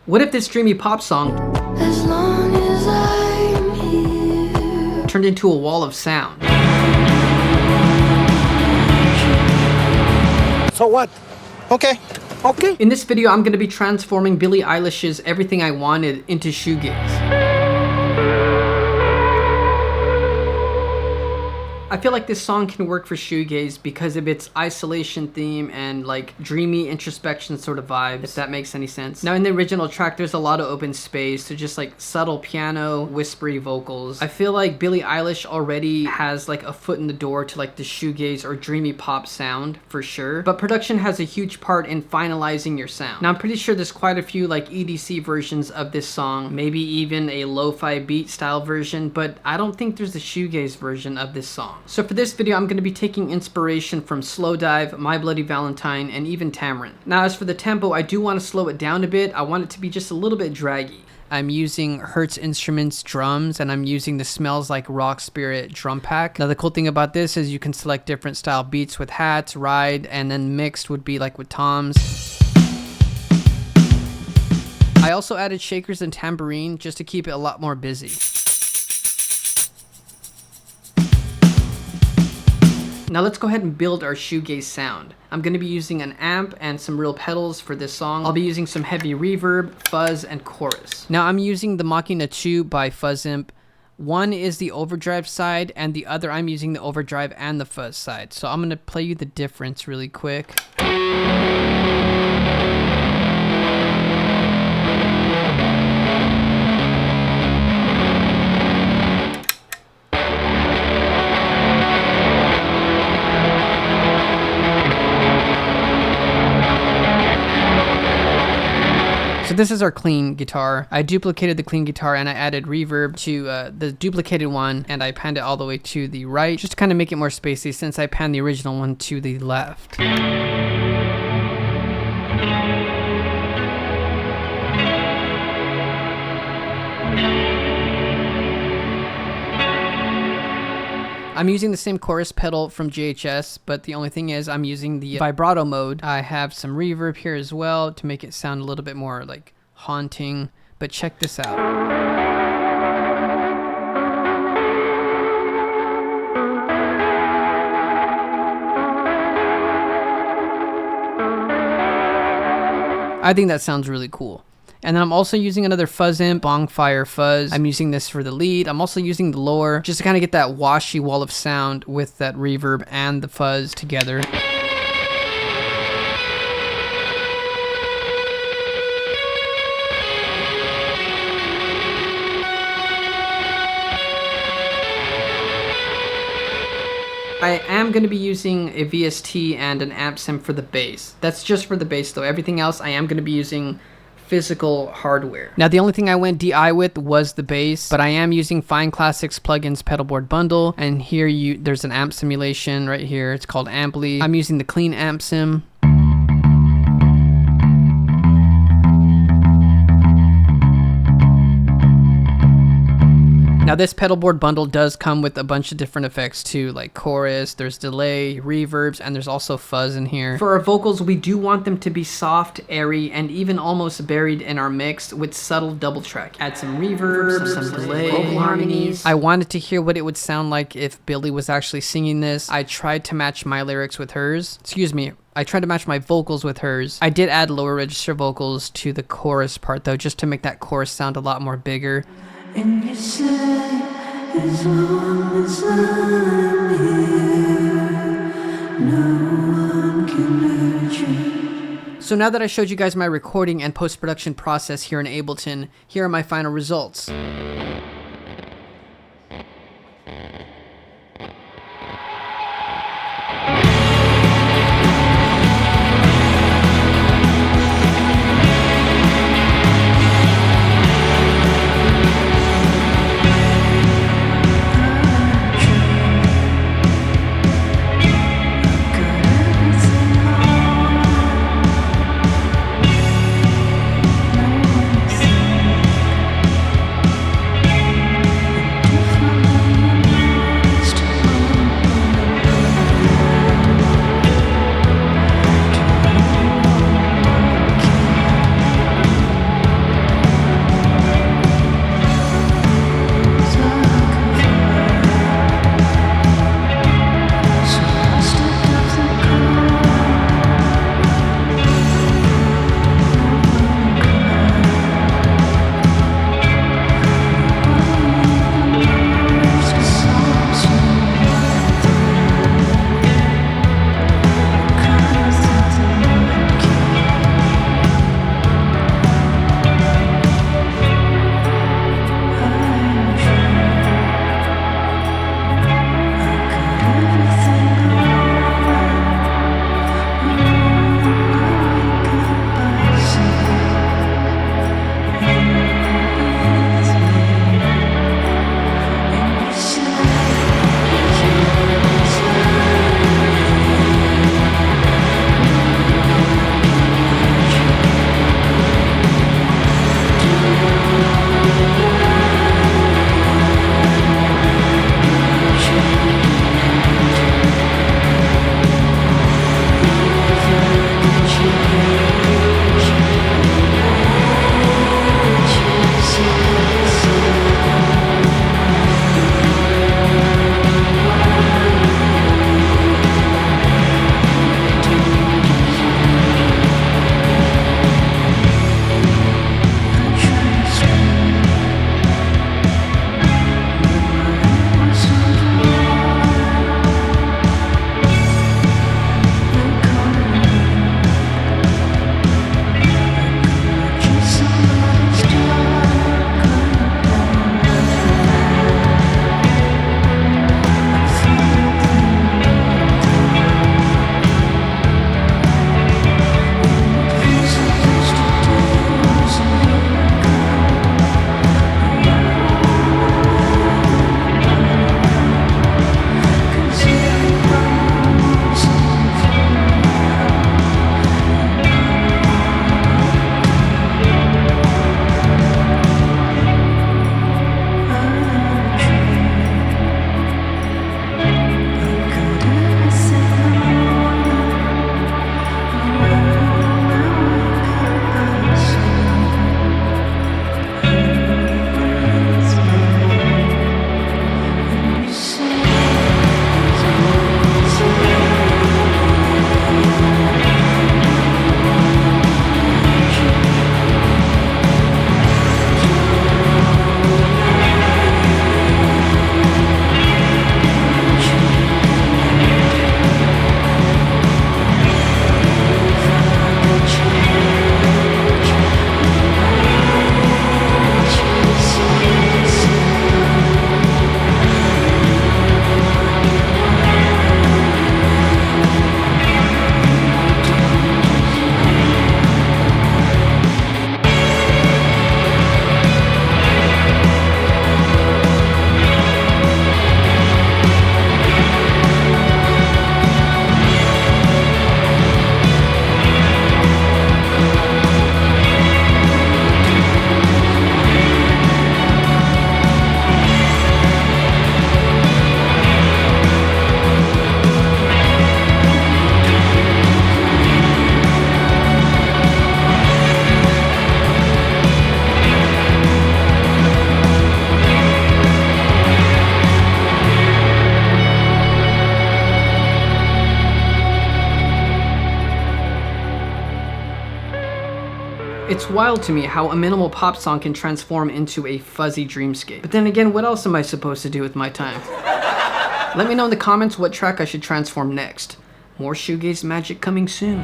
What if this dreamy pop song As long as I'm here. turned into a wall of sound? So what? Okay. In this video, I'm going to be transforming Billie Eilish's Everything I Wanted into shoegaze. I feel like this song can work for shoegaze because of its isolation theme and like dreamy introspection sort of vibes, if that makes any sense. Now in the original track, there's a lot of open space, so just like subtle piano, whispery vocals. I feel like Billie Eilish already has like a foot in the door to like the shoegaze or dreamy pop sound for sure, but production has a huge part in finalizing your sound. Now I'm pretty sure there's quite a few like EDC versions of this song, maybe even a lo-fi beat style version, but I don't think there's a shoegaze version of this song. So for this video, I'm going to be taking inspiration from Slow Dive, My Bloody Valentine, and even Tamarind. Now as for the tempo, I do want to slow it down a bit. I want it to be just a little bit draggy. I'm using Hertz Instruments drums, and I'm using the Smells Like Rock Spirit drum pack. Now the cool thing about this is you can select different style beats with hats, ride, and then mixed would be like with toms. I also added shakers and tambourine just to keep it a lot more busy. Now let's go ahead and build our shoegaze sound. I'm going to be using an amp and some real pedals for this song. I'll be using some heavy reverb, fuzz, and chorus. Now I'm using the Machina 2 by Fuzzimp. One is the overdrive side, and the other I'm using the overdrive and the fuzz side. So I'm going to play you the difference really quick. So this is our clean guitar. I duplicated the clean guitar and I added reverb to the duplicated one, and I panned it all the way to the right just to kind of make it more spacey since I panned the original one to the left. I'm using the same chorus pedal from GHS, but the only thing is I'm using the vibrato mode. I have some reverb here as well to make it sound a little bit more like haunting, but check this out. I think that sounds really cool. And then I'm also using another Fuzzimp, Bonfire Fuzz. I'm using this for the lead. I'm also using the lower just to kind of get that washy wall of sound with that reverb and the fuzz together. I am going to be using a VST and an amp sim for the bass. That's just for the bass though. Everything else I am going to be using physical hardware. Now the only thing I went DI with was the bass, but I am using Fine Classics plugins pedalboard bundle, and here there's an amp simulation right here. It's called Amply. I'm using the clean amp sim. Now this pedalboard bundle does come with a bunch of different effects too, like chorus, there's delay, reverbs, and there's also fuzz in here. For our vocals, we do want them to be soft, airy, and even almost buried in our mix with subtle double track. Add some reverb, some delay, vocal harmonies. I wanted to hear what it would sound like if Billie was actually singing this. I tried to match my lyrics with hers. Excuse me. I tried to match my vocals with hers. I did add lower register vocals to the chorus part though, just to make that chorus sound a lot more bigger. And you say, as long as I'm here, no one can hurt you. So now that I showed you guys my recording and post-production process here in Ableton, here are my final results. It's wild to me how a minimal pop song can transform into a fuzzy dreamscape. But then again, what else am I supposed to do with my time? Let me know in the comments what track I should transform next. More shoegaze magic coming soon.